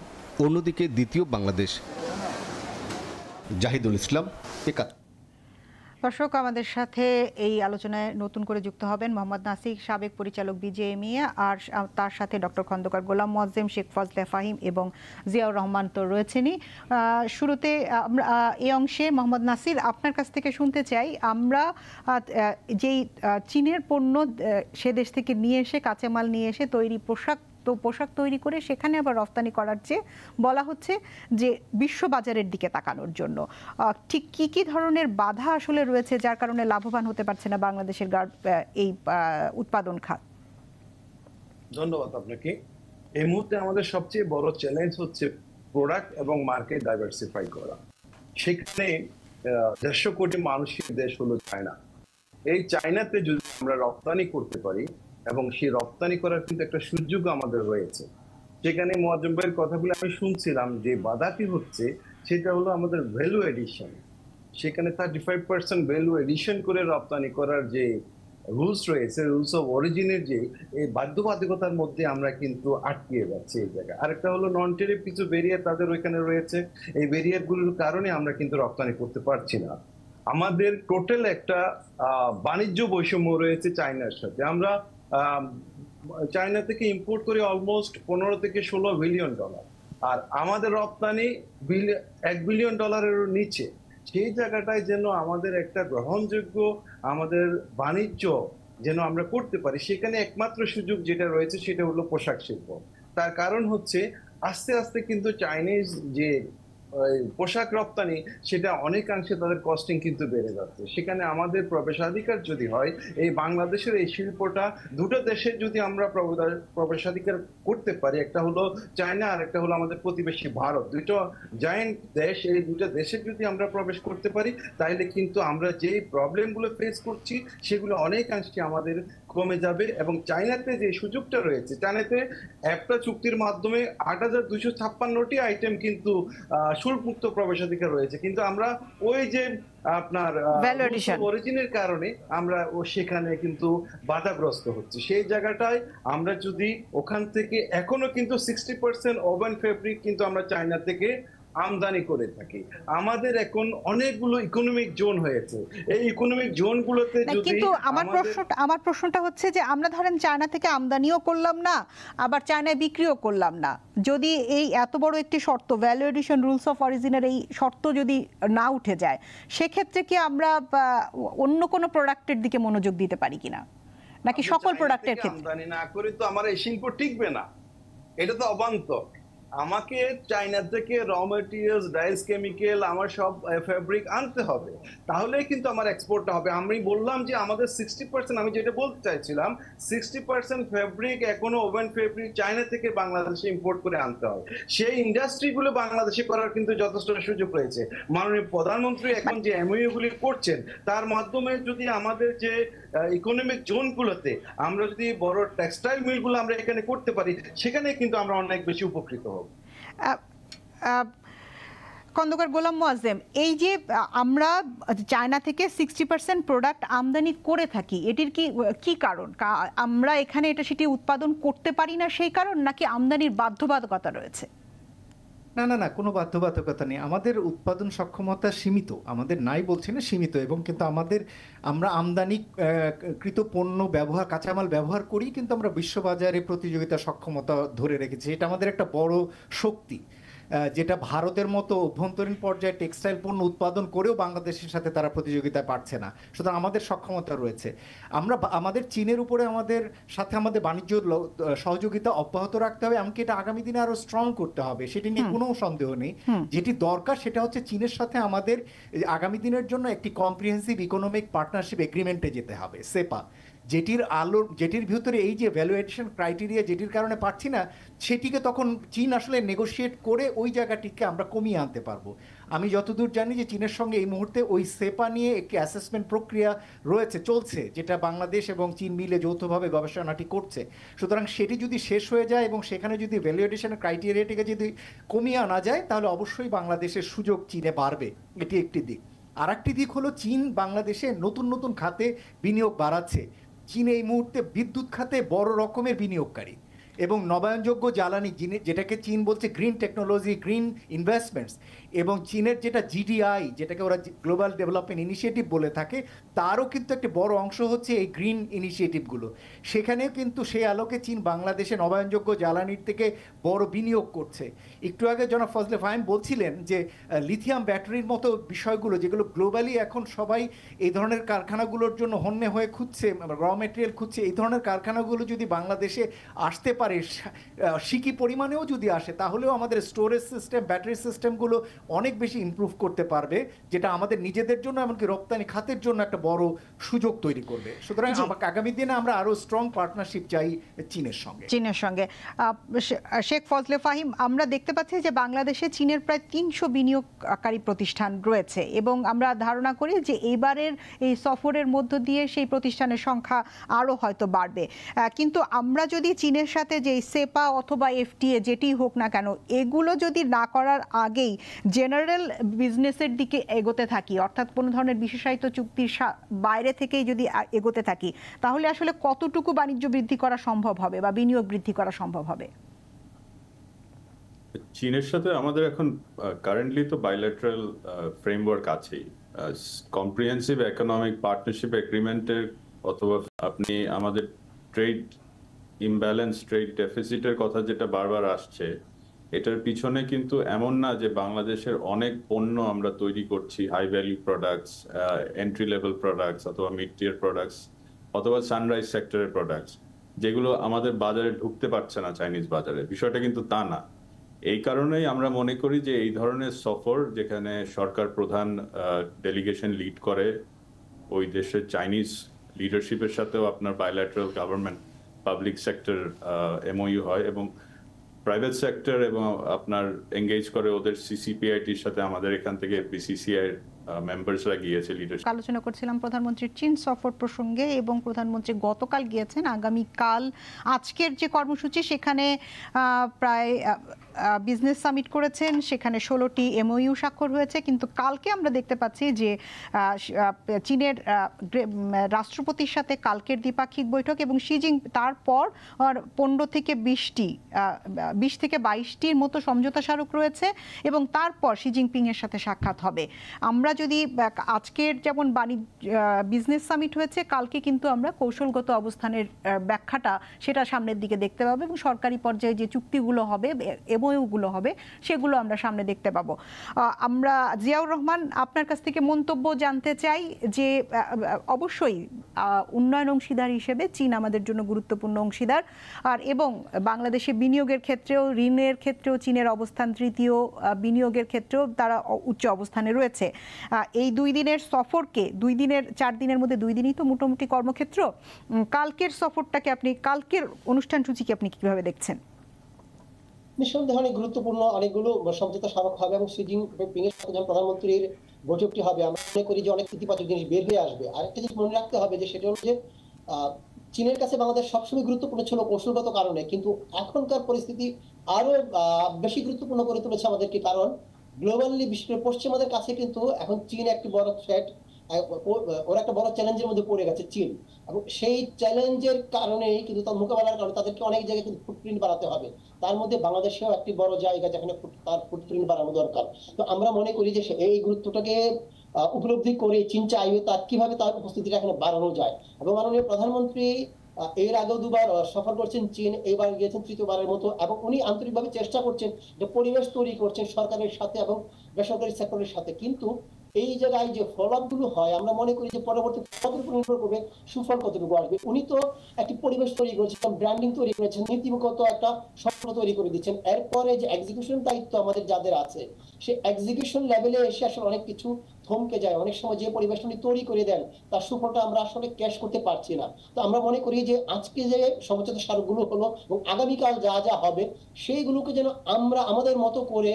অন্যদিকে দ্বিতীয় বাংলাদেশ। জাহিদুল ইসলাম, একাত্তর। দর্শক, আমাদের সাথে এই আলোচনায় নতুন করে যুক্ত হবেন মোহাম্মদ নাসির, সাবেক পরিচালক বিজেএমইএ, আর তার সাথে ডক্টর খন্দকার গোলাম মোয়াজ্জেম, শেখ ফজলে ফাহিম এবং জিয়াউর রহমান তো রয়েছেনই। শুরুতে আমরা এই অংশে মোহাম্মদ নাসির আপনার কাছ থেকে শুনতে চাই, আমরা যেই চীনের পণ্য সে দেশ থেকে নিয়ে এসে কাঁচামাল নিয়ে এসে তৈরি পোশাক তৈরি করে সেখানে আবার রফতানি করার চেয়ে বলা হচ্ছে যে বিশ্ববাজারের দিকে তাকানোর জন্য, ঠিক কি কি ধরনের বাধা আসলে রয়েছে যার কারণে লাভবান হতে পারছে না বাংলাদেশের এই উৎপাদন খাত? ধন্যবাদ আপনাকে। এই মুহূর্তে আমাদের সবচেয়ে বড় চ্যালেঞ্জ হচ্ছে প্রোডাক্ট এবং মার্কেট ডাইভার্সিফাই করা। সেখানে 150 কোটি মানুষের দেশ হলো চায়না। এই চায়নাতে যদি আমরা রপ্তানি করতে পারি এবং সেই রপ্তানি করার কিন্তু একটা সুযোগ আমাদের রয়েছে। সেখানে মোয়াজ্জেম ভাইয়ের কথাগুলো আমি শুনছিলাম, যে বাধাটি হচ্ছে সেটা হলো আমাদের ভ্যালু এডিশন। সেখানে 35% ভ্যালু এডিশন করে রপ্তানি করার যে রুলস রয়েছে, রুলস অফ অরিজিনের যে এই বাধ্যবাধকতার মধ্যে আমরা কিন্তু আটকিয়ে যাচ্ছি এই জায়গায়। আরেকটা হলো নন টেরিফ কিছু ব্যারিয়ার তাদের ওইখানে রয়েছে, এই ব্যারিয়ারগুলোর কারণে আমরা কিন্তু রপ্তানি করতে পারছি না। আমাদের টোটাল একটা বাণিজ্য বৈষম্য রয়েছে চায়নার সাথে। আমরা চায়না থেকে ইম্পোর্ট করি অলমোস্ট 15 থেকে 16 বিলিয়ন ডলার, আর আমাদের রপ্তানি $1 বিলিয়ন নিচে। সেই জায়গাটায় যেন আমাদের একটা গ্রহণযোগ্য আমাদের বাণিজ্য যেন আমরা করতে পারি, সেখানে একমাত্র সুযোগ যেটা রয়েছে সেটা হলো পোশাক শিল্প। তার কারণ হচ্ছে আস্তে আস্তে কিন্তু চাইনিজ যে পোশাক রপ্তানি সেটা অনেকাংশে তাদের কস্টিং কিন্তু বেড়ে যাচ্ছে। সেখানে আমাদের প্রবেশাধিকার যদি হয়, এই বাংলাদেশের এই শিল্পটা দুটো দেশে যদি আমরা প্রবেশাধিকার করতে পারি, একটা হলো চায়না আর একটা হলো আমাদের প্রতিবেশী ভারত, দুটো জায়েন্ট দেশ, এই দুটো দেশে যদি আমরা প্রবেশ করতে পারি তাহলে কিন্তু আমরা যে প্রবলেমগুলো ফেস করছি সেগুলো অনেকাংশে আমাদের কমে যাবে এবং চায়নাতে যে সুযোগটা রয়েছে, চায়নাতে একটা চুক্তির মাধ্যমে ৮,২৫৬টি আইটেম কিন্তু শুল্কমুক্ত প্রবেশাধিকার রয়েছে, কিন্তু আমরা ওই যে আপনার অরিজিনের কারণে আমরা সেখানে কিন্তু বাধাগ্রস্ত হচ্ছে। সেই জায়গাটায় আমরা যদি ওখান থেকে এখনো কিন্তু 60% ওভেন ফেব্রিক কিন্তু আমরা চায়না থেকে আমদানি করে থাকি। আমাদের এখন অনেকগুলো ইকোনমিক জোন হয়েছে, এই ইকোনমিক জোনগুলোতে যদি কিন্তু আমার প্রশ্নটা হচ্ছে যে আমরা ধরেন চায়না থেকে আমদানিও করলাম না, আবার চায়নায় বিক্রিও করলাম না, যদি এই এত বড় একটি শর্ত ভ্যালু এডিশন রুলস অফ অরিজিনের এই শর্ত যদি না উঠে যায়, সেক্ষেত্রে কি আমরা অন্য কোনো প্রোডাক্টের দিকে মনোযোগ দিতে পারি কিনা, নাকি সকল প্রোডাক্টের ক্ষেত্রে আমদানি না করে তো আমার এই শিল্প টিকবে না, এটা তো অবান্তর। আমাকে চায়না থেকে র মেটেরিয়ালস, ডাইস, কেমিক্যাল, আমার সব ফেব্রিক আনতে হবে, তাহলেই কিন্তু আমার এক্সপোর্টটা হবে। আমি বললাম যে আমাদের 60%, আমি যেটা বলতে চাইছিলাম 60% ফেব্রিক এখনো ওভেন ফেব্রিক চায়না থেকে বাংলাদেশে ইম্পোর্ট করে আনতে হবে। সেই ইন্ডাস্ট্রিগুলো বাংলাদেশে করার কিন্তু যথেষ্ট সুযোগ রয়েছে। মাননীয় প্রধানমন্ত্রী এখন যে এমওইউ গুলি করছেন, তার মাধ্যমে যদি আমাদের যে ইকোনমিক জোনগুলোতে আমরা যদি বড় টেক্সটাইল মিলগুলো আমরা এখানে করতে পারি, সেখানে কিন্তু আমরা অনেক বেশি উপকৃত হব। খন্দকার গোলাম মোয়াজ্জেম, এই যে আমরা চায়না থেকে 60% প্রোডাক্ট আমদানি করে থাকি, এটির কি কারণ? আমরা এখানে সেটি উৎপাদন করতে পারি না সেই কারণ, নাকি আমদানির বাধ্যবাধকতা রয়েছে? না, কোনো বাধ্যবাধকতা নেই। আমাদের উৎপাদন সক্ষমতা সীমিত, আমাদের নাই বলছি না, সীমিত। এবং কিন্তু আমরা আমদানিকৃত পণ্য কাঁচামাল ব্যবহার করি, কিন্তু আমরা বিশ্ববাজারে প্রতিযোগিতা সক্ষমতা ধরে রেখেছি। এটা আমাদের একটা বড় শক্তি, যেটা ভারতের মতো অভ্যন্তরীণ পর্যায়ে টেক্সটাইল পণ্য উৎপাদন করেও বাংলাদেশের সাথে তারা প্রতিযোগিতায় পারছে না। সুতরাং আমাদের সক্ষমতা রয়েছে। আমাদের চীনের উপরে আমাদের বাণিজ্য সহযোগিতা অব্যাহত রাখতে হবে, এমনকি এটা আগামী দিনে আরো স্ট্রং করতে হবে, সেটি নিয়ে কোনো সন্দেহ নেই। যেটি দরকার সেটা হচ্ছে চীনের সাথে আমাদের আগামী দিনের জন্য একটি কম্প্রিহেন্সিভ ইকোনমিক পার্টনারশিপ এগ্রিমেন্টে যেতে হবে, সেপা, যেটির ভিতরে এই যে ভ্যালুয়েশন ক্রাইটেরিয়া যেটির কারণে পাচ্ছি না, সেটিকে তখন চীন আসলে নেগোশিয়েট করে ওই জায়গাটিকে আমরা কমিয়ে আনতে পারবো। আমি যতদূর জানি যে চীনের সঙ্গে এই মুহূর্তে ওই সেপা নিয়ে একটি অ্যাসেসমেন্ট প্রক্রিয়া চলছে, যেটা বাংলাদেশ এবং চীন মিলে যৌথভাবে গবেষণাটি করছে। সুতরাং সেটি যদি শেষ হয়ে যায় এবং সেখানে যদি ভ্যালুয়েশনের ক্রাইটেরিয়াটিকে যদি কমিয়ে আনা যায়, তাহলে অবশ্যই বাংলাদেশের সুযোগ চীনে বাড়বে। এটি একটি দিক। আর একটি দিক হলো চীন বাংলাদেশে নতুন খাতে বিনিয়োগ বাড়াচ্ছে। চীন এই মুহূর্তে বিদ্যুৎ খাতে বড় রকমের বিনিয়োগকারী, এবং নবায়নযোগ্য জ্বালানি যেটাকে চীন বলছে গ্রিন টেকনোলজি, গ্রিন ইনভেস্টমেন্টস, এবং চীনের যেটা জিডিআই, যেটাকে ওরা গ্লোবাল ডেভেলপমেন্ট ইনিশিয়েটিভ বলে থাকে, তারও কিন্তু একটা বড় অংশ হচ্ছে এই গ্রিন ইনিশিয়েটিভগুলো। সেখানেও কিন্তু সেই আলোকে চীন বাংলাদেশে নবায়নযোগ্য জ্বালানির থেকে বড় বিনিয়োগ করছে। একটু আগে জনাব ফজলে ফাহিম বলছিলেন যে লিথিয়াম ব্যাটারির মতো বিষয়গুলো, যেগুলো গ্লোবালি এখন সবাই এই ধরনের কারখানাগুলোর জন্য হন্যে হয়ে খুঁজছে, র মেটেরিয়াল খুঁজছে, এই ধরনের কারখানাগুলো যদি বাংলাদেশে আসতে পারে, সিকি পরিমাণেও যদি আসে, তাহলেও আমাদের স্টোরেজ সিস্টেম, ব্যাটারি সিস্টেমগুলো অনেক বেশি ইমপ্রুভ করতে পারবে, যেটা আমাদের নিজেদের জন্য এমনকি রপ্তানি খাতের জন্য একটা বড় সুযোগ তৈরি করবে। সুতরাং আগামী দিনে আমরা আরো স্ট্রং পার্টনারশিপ চাই চীনের সঙ্গে। শেখ ফজলে ফাহিম, আমরা দেখতে পাচ্ছি যে বাংলাদেশে চীনের প্রায় 300 বিনিয়োগকারী প্রতিষ্ঠান রয়েছে, এবং আমরা ধারণা করি যে এইবারের এই সফরের মধ্য দিয়ে সেই প্রতিষ্ঠানের সংখ্যা আরো হয়তো বাড়বে। কিন্তু আমরা যদি চীনের সাথে যে সেপা অথবা এফটিএ যেটি হোক না কেন, এগুলো যদি না করার আগেই জেনারেল বিজনেসের দিকে এগোতে থাকি, অর্থাৎ কোনো ধরনের বিশেষায়িত চুক্তির বাইরে থেকেই যদি এগোতে থাকি, তাহলে আসলে কতটুকু বাণিজ্য বৃদ্ধি করা সম্ভব হবে বা বিনিয়োগ বৃদ্ধি করা সম্ভব হবে? চীনের সাথে আমাদের এখন কারেন্টলি তো বাইল্যাটারাল ফ্রেমওয়ার্ক আছেই, কম্প্রিহেন্সিভ ইকোনমিক পার্টনারশিপ এগ্রিমেন্টের, অথবা আপনি আমাদের ট্রেড ইমব্যালেন্স, ট্রেড ডেফিসিটের কথা যেটা বারবার আসছে, এটার পিছনে কিন্তু এমন না যে বাংলাদেশের অনেক পণ্য আমরা তৈরি করছি, high value products, entry level products, অথবা মিড টিয়ার প্রোডাক্টস, অথবা সানরাইজ সেক্টরের প্রোডাক্টস, যেগুলো আমাদের বাজারে ঢুকতে পারছে না চাইনিজ বাজারে। বিষয়টা কিন্তু তা না। এই কারণেই আমরা মনে করি যে এই ধরনের সফর, যেখানে সরকার প্রধান ডেলিগেশন লিড করে, ওই দেশের চাইনিজ লিডারশিপের সাথেও আপনার bilateral government public sector MoU হয়, এবং প্রাইভেট সেক্টর এবং আপনার এঙ্গেজ করে ওদের সিসিপিআইটির সাথে, আমাদের এখান থেকে বিসিসিআই মেম্বার্সরা গিয়েছে লিডারশিপ। আলোচনা করছিলাম প্রধানমন্ত্রীর চীন সফর প্রসঙ্গে, এবং প্রধানমন্ত্রী গতকাল গিয়েছেন। আগামীকাল আজকের যে কর্মসূচি সেখানে প্রায় বিজনেস সামিট করেছেন, সেখানে 16টি এমওইউ স্বাক্ষর হয়েছে। কিন্তু কালকে আমরা দেখতে পাচ্ছি যে চীনের রাষ্ট্রপতির সাথে কালকের দ্বিপাক্ষিক বৈঠক, এবং তারপর 15 থেকে 20 থেকে 22টির মতো সমঝোতা স্মারক রয়েছে, এবং তারপর শি জিনপিং এর সাথে সাক্ষাৎ হবে। আমরা যদি আজকের যেমন বিজনেস সামিট হয়েছে, কালকে কিন্তু আমরা কৌশলগত অবস্থানের ব্যাখ্যাটা সেটা সামনের দিকে দেখতে পাবো, এবং সরকারি পর্যায়ে যে চুক্তিগুলো হবে, এমওইউগুলো হবে, সেগুলো আমরা সামনে দেখতে পাবো। আমরা জিয়াউর রহমান, আপনার কাছ থেকে মন্তব্য জানতে চাই যে অবশ্যই উন্নয়ন অংশীদার হিসেবে চীন আমাদের জন্য গুরুত্বপূর্ণ অংশীদার, এবং বাংলাদেশে বিনিয়োগের ক্ষেত্রেও, ঋণের ক্ষেত্রেও চীনের অবস্থান তৃতীয়, বিনিয়োগের ক্ষেত্রেও তারা উচ্চ অবস্থানে রয়েছে। এই 2 দিনের সফরকে 4 দিনের মধ্যে 2 দিনই তো মোটামুটি কর্মক্ষেত্র। কালকের সফরটাকে কালকের অনুষ্ঠান সূচিকে আপনি কিভাবে দেখছেন? নিঃসন্দেহে অনেক গুরুত্বপূর্ণ, অনেকগুলো সমঝোতা স্মারক হবে, এবং শি জিনপিং এর সাথে যখন প্রধানমন্ত্রীর বৈঠকটি হবে, আমরা মনে করি যে অনেক ইতিবাচক জিনিস বের হয়ে আসবে। আরেকটা জিনিস মনে রাখতে হবে যে সেটা হলো যে চীনের কাছে বাংলাদেশ সবসময় গুরুত্বপূর্ণ ছিল কৌশলগত কারণে, কিন্তু এখনকার পরিস্থিতি আরো বেশি গুরুত্বপূর্ণ করে তুলেছে আমাদেরকে, কারণ গ্লোবালি বিশেষ করে পশ্চিমাদের কাছে কিন্তু এখন চীন একটি বড় থ্রেট, ওরা একটা বড় চ্যালেঞ্জের মধ্যে পড়ে গেছে চীন, এবং সেই চ্যালেঞ্জের কারণেই কিন্তু তার মোকাবেলার কারণে তাদেরকে অনেক জায়গায় কিন্তু ফুটপ্রিন্ট বাড়াতে হবে। তার মধ্যে বাংলাদেশেও একটি বড় জায়গা যেখানে তার ফুটপ্রিন্ট বাড়ানো দরকার। তো আমরা মনে করি যে এই গুরুত্বটাকে উপলব্ধি করে চীন চাইবে কিভাবে তার উপস্থিতিটা এখানে বাড়ানো যায়। এবং মাননীয় প্রধানমন্ত্রী এর আগেও 2 বার সফর করছেন চীন, এবার গিয়েছেন 3য়বারের মতো, এবং উনি আন্তরিকভাবে চেষ্টা করছেন যে পরিবেশ তৈরি করছেন সরকারের সাথে এবং বেসরকারি সেক্টরের সাথে। কিন্তু এই জায়গায় যে ফলোআপ গুলো হয়, আমরা মনে করি যে পরবর্তী ফলাফলের উপর নির্ভর করবে সুফল কতটুকু আসবে। উনি তো একটি পরিবেশ তৈরি করেছেন, ব্র্যান্ডিং তৈরি করেছেন, নীতিগত একটা স্বপ্ন তৈরি করে দিচ্ছেন। এরপরে যে এক্সিকিউশন দায়িত্ব আমাদের যাদের আছে, সেই এক্সিকিউশন লেভেলে এসে আসলে অনেক কিছু থমকে যায়। অনেক সময় যে পরিবেশ উনি তৈরি করে দেন, তার সুফলটা আমরা আসলে ক্যাশ করতে পারছি না। তো আমরা মনে করি যে আজকে যে সমঝোতা স্মারকগুলো হলো এবং আগামীকাল যা যা হবে, সেইগুলোকে যেন আমরা আমাদের মতো করে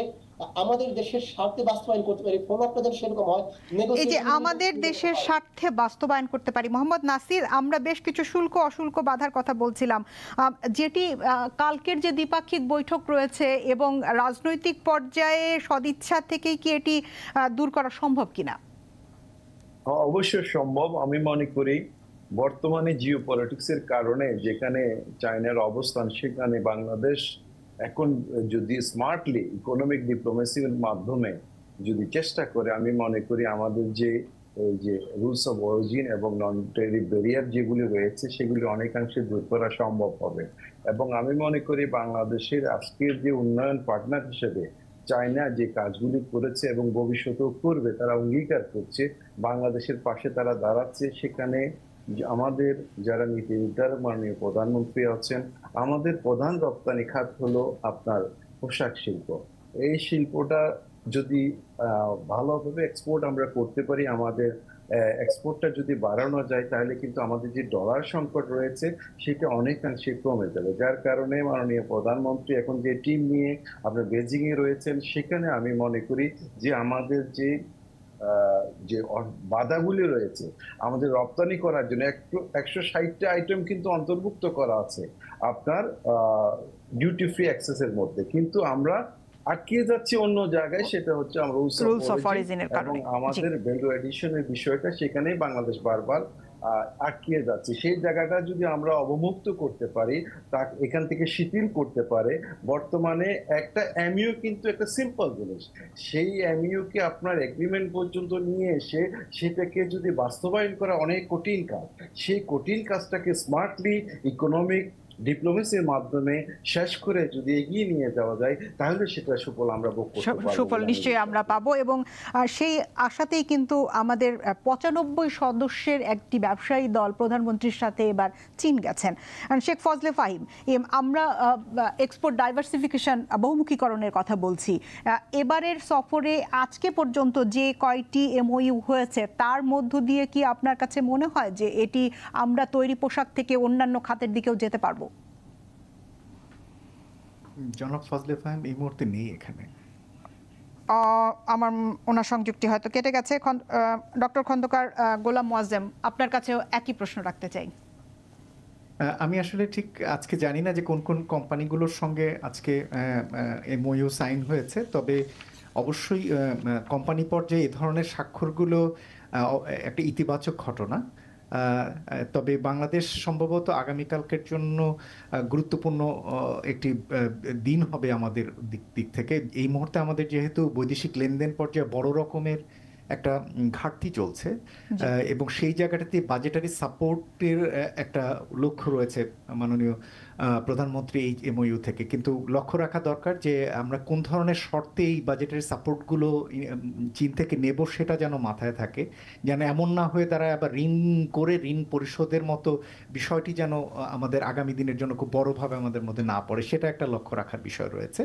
আমাদের দেশের স্বার্থে বাস্তবায়ন করতে পারি, ফলোআপটা যেন সেরকম হয়। এই যে আমাদের দেশের স্বার্থে বাস্তবায়ন করতে পারি, মোহাম্মদ নাসির, আমরা বেশ কিছু শুল্ক অশুল্ক বাধার কথা বলছিলাম, যেটি কালকের যে দ্বিপাক্ষিক বৈঠক রয়েছে, এবং রাজনৈতিক পর্যায়ে সদিচ্ছা থেকেই কি এটি দূর করা সম্ভব কিনা? অবশ্যই সম্ভব। আমি মনে করি বর্তমানে জিও পলিটিক্সের কারণে যেখানে চায়নার অবস্থান, সেখানে বাংলাদেশ এখন যদি স্মার্টলি ইকোনমিক ডিপ্লোমেসির মাধ্যমে যদি চেষ্টা করে, আমি মনে করি আমাদের যে রুলস অফ অরিজিন এবং নন ট্যারিফ ব্যারিয়ার যেগুলি রয়েছে, সেগুলি অনেকাংশে দূর করা সম্ভব হবে। এবং আমি মনে করি বাংলাদেশের আজকের যে উন্নয়ন পার্টনার হিসেবে চায়না যে কাজগুলি করেছে এবং ভবিষ্যতেও করবে, তারা অঙ্গীকার করছে, বাংলাদেশের পাশে তারা দাঁড়াচ্ছে। সেখানে আমাদের যারা নীতি নির্ধারক মাননীয় প্রধানমন্ত্রী আছেন, আমাদের প্রধান রপ্তানি খাত হলো আপনার পোশাক শিল্প। এই শিল্পটা যদি ভালোভাবে এক্সপোর্ট আমরা করতে পারি, আমাদের এক্সপোর্টটা যদি বাড়ানো যায়, তাহলে কিন্তু আমাদের যে ডলার সংকট রয়েছে সেটা অনেকাংশে কমে যাবে। যার কারণে মাননীয় প্রধানমন্ত্রী এখন যে টিম নিয়ে আপনার বেজিং এ রয়েছেন, সেখানে আমি মনে করি যে আমাদের যে বাধাগুলি রয়েছে আমাদের রপ্তানি করার জন্য 160টা আইটেম কিন্তু অন্তর্ভুক্ত করা আছে আপনার ডিউটি ফ্রি অ্যাক্সেসের মধ্যে, কিন্তু আমরা আটকে যাচ্ছি অন্য জায়গায়। সেটা হচ্ছে আমরা রুলস অফ অরিজিনের কারণে আমাদের ভ্যালু এডিশনের বিষয়টা, সেখানেই বাংলাদেশ বারবার আটকে যাচ্ছে। সেই জায়গাটা যদি আমরা অবমুক্ত করতে পারি, তা এখান থেকে শিথিল করতে পারে। বর্তমানে একটা এমইউ কিন্তু একটা সিম্পল জিনিস, সেই এমইউ কে আপনার এগ্রিমেন্ট পর্যন্ত নিয়ে এসে সেটাকে যদি বাস্তবায়ন করা অনেক কঠিন কাজ। সেই কঠিন কাজটাকে স্মার্টলি ইকোনমিক ডিপ্লোমেসির মাধ্যমে শেষ করে যদি এগিয়ে নিয়ে যাওয়া যায়, তাহলে সেটা সুফল আমরা ভোগ করতে পারবো, সুফল নিশ্চয়ই আমরা পাবো। এবং সেই আশাতেই কিন্তু আমাদের 95 সদস্যের একটি ব্যবসায়ী দল প্রধানমন্ত্রীর সাথে এবার চীন গেছেন। শেখ ফজলে ফাহিম, আমরা এক্সপোর্ট ডাইভার্সিফিকেশন, বহুমুখীকরণের কথা বলছি। এবারের সফরে আজকে পর্যন্ত যে কয়টি এমওইউ হয়েছে, তার মধ্য দিয়ে কি আপনার কাছে মনে হয় যে এটি আমরা তৈরি পোশাক থেকে অন্যান্য খাতের দিকেও যেতে পারবো? জনাব ফজলে ফাহিম এই মুহূর্তে নেই এখানে। আমার ওনার সংযুক্তি হয়তো কেটে গেছে। ডক্টর খন্দকার গোলাম মোয়াজ্জেম, আপনার কাছেও একই প্রশ্ন রাখতে চাই। আমি আসলে ঠিক আজকে জানি না যে কোন কোন কোম্পানিগুলোর সঙ্গে আজকে এমওইউ সাইন হয়েছে, তবে অবশ্যই কোম্পানি পর্যায়ে এ ধরনের স্বাক্ষরগুলো একটা ইতিবাচক ঘটনা। তবে বাংলাদেশ সম্ভবত আগামীকালকের জন্য গুরুত্বপূর্ণ একটি দিন হবে আমাদের দিক থেকে। এই মুহূর্তে আমাদের যেহেতু বৈদেশিক লেনদেন পর্যায়ে বড় রকমের একটা ঘাটতি চলছে এবং সেই জায়গাটাতে বাজেটারি সাপোর্টের একটা লক্ষ্য রয়েছে মাননীয় প্রধানমন্ত্রী এই এমওইউ থেকে। কিন্তু লক্ষ্য রাখা দরকার যে আমরা কোন ধরনের শর্তে এই বাজেটারি সাপোর্টগুলো চীন থেকে নেব সেটা যেন মাথায় থাকে, যেন এমন না হয়ে তারা আবার ঋণ করে ঋণ পরিশোধের মতো বিষয়টি যেন আমাদের আগামী দিনের জন্য খুব বড়ভাবে আমাদের মধ্যে না পড়ে, সেটা একটা লক্ষ্য রাখার বিষয় রয়েছে।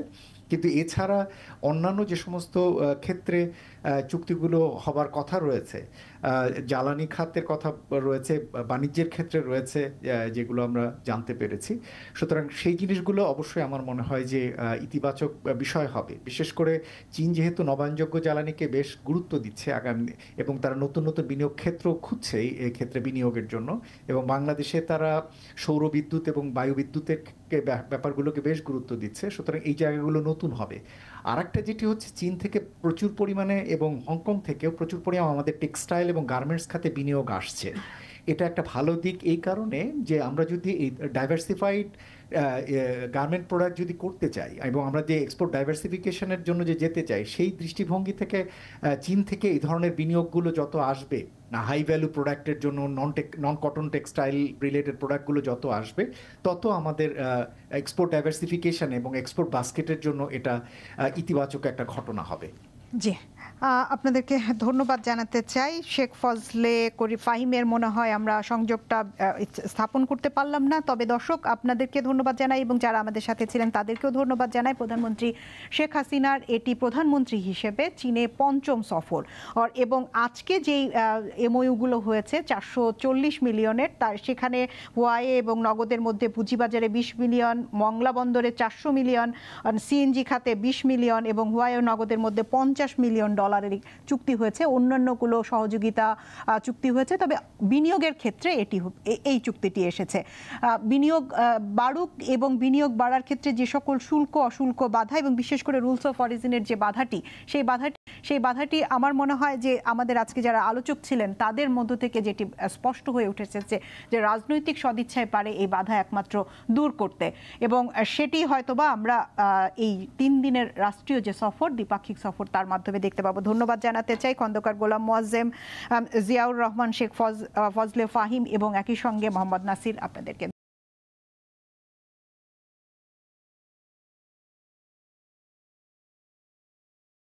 কিন্তু এছাড়া অন্যান্য যে সমস্ত ক্ষেত্রে চুক্তিগুলো হবার কথা রয়েছে, জ্বালানি খাতের কথা রয়েছে, বাণিজ্যের ক্ষেত্রে রয়েছে, যেগুলো আমরা জানতে পেরেছি। সুতরাং সেই জিনিসগুলো অবশ্যই আমার মনে হয় যে ইতিবাচক বিষয় হবে। বিশেষ করে চীন যেহেতু নবায়নযোগ্য জ্বালানিকে বেশ গুরুত্ব দিচ্ছে আগামী, এবং তারা নতুন নতুন বিনিয়োগ ক্ষেত্র খুঁজছে এই ক্ষেত্রে বিনিয়োগের জন্য, এবং বাংলাদেশে তারা সৌর বিদ্যুৎ এবং বায়ু বিদ্যুতের ব্যাপারগুলোকে বেশ গুরুত্ব দিচ্ছে। সুতরাং এই জায়গাগুলো নতুন হবে। আর একটা যেটি হচ্ছে, চীন থেকে প্রচুর পরিমাণে এবং হংকং থেকেও প্রচুর পরিমাণে আমাদের টেক্সটাইল এবং গার্মেন্টস খাতে বিনিয়োগ আসছে। এটা একটা ভালো দিক এই কারণে যে আমরা যদি এই ডাইভার্সিফাইড গার্মেন্ট প্রোডাক্ট যদি করতে চাই এবং আমরা যে এক্সপোর্ট ডাইভার্সিফিকেশনের জন্য যে যেতে চাই, সেই দৃষ্টিভঙ্গি থেকে চীন থেকে এই ধরনের বিনিয়োগগুলো যত আসবে, না হাই ভ্যালু প্রোডাক্টের জন্য নন কটন টেক্সটাইল রিলেটেড প্রোডাক্টগুলো যত আসবে, তত আমাদের এক্সপোর্ট ডাইভার্সিফিকেশন এবং এক্সপোর্ট বাস্কেটের জন্য এটা ইতিবাচক একটা ঘটনা হবে। জি, আপনাদেরকে ধন্যবাদ জানাতে চাই। শেখ ফজলে ফাহিমের মনে হয় আমরা সংযোগটা স্থাপন করতে পারলাম না, তবে দর্শক আপনাদেরকে ধন্যবাদ জানাই এবং যারা আমাদের সাথে ছিলেন তাদেরকেও ধন্যবাদ জানাই। প্রধানমন্ত্রী শেখ হাসিনার এটি প্রধানমন্ত্রী হিসেবে চীনে ৫ম সফর, এবং আজকে যেই এমওইউগুলো হয়েছে ৪৪০ মিলিয়নের, তার সেখানে ওয়াইএ এবং নগদের মধ্যে পুঁজিবাজারে ২০ মিলিয়ন, মংলা বন্দরে ৪০০ মিলিয়ন, সিএনজি খাতে ২০ মিলিয়ন এবং ওয়াইএ নগদের মধ্যে ৫০ মিলিয়ন ডলারের চুক্তি হয়েছে। অন্যান্যগুলো সহযোগিতা চুক্তি হয়েছে, তবে বিনিয়োগের ক্ষেত্রে এই চুক্তিটি এসেছে। বিনিয়োগ বাড়ুক এবং বিনিয়োগ বাড়ার ক্ষেত্রে যে সকল শুল্ক অশুল্ক বাধা এবং বিশেষ করে রুলস অফ অরিজিনের যে বাধাটি, সেই বাধাটি আমার মনে হয় যে আমাদের আজকে যারা আলোচক ছিলেন তাদের মধ্য থেকে যেটি স্পষ্ট হয়ে উঠেছে যে রাজনৈতিক সদিচ্ছায় পারে এই বাধা একমাত্র দূর করতে, এবং সেটি হয়তোবা আমরা এই ৩ দিনের রাষ্ট্রীয় যে সফর, দ্বিপাক্ষিক সফর, তার মাধ্যমে দেখতে পাবো। ধন্যবাদ জানাতে চাই খন্দকার গোলাম মোয়াজ্জেম, জিয়াউর রহমান, শেখ ফজলে ফাহিম এবং একই সঙ্গে মোহাম্মদ নাসির আপনাদেরকে।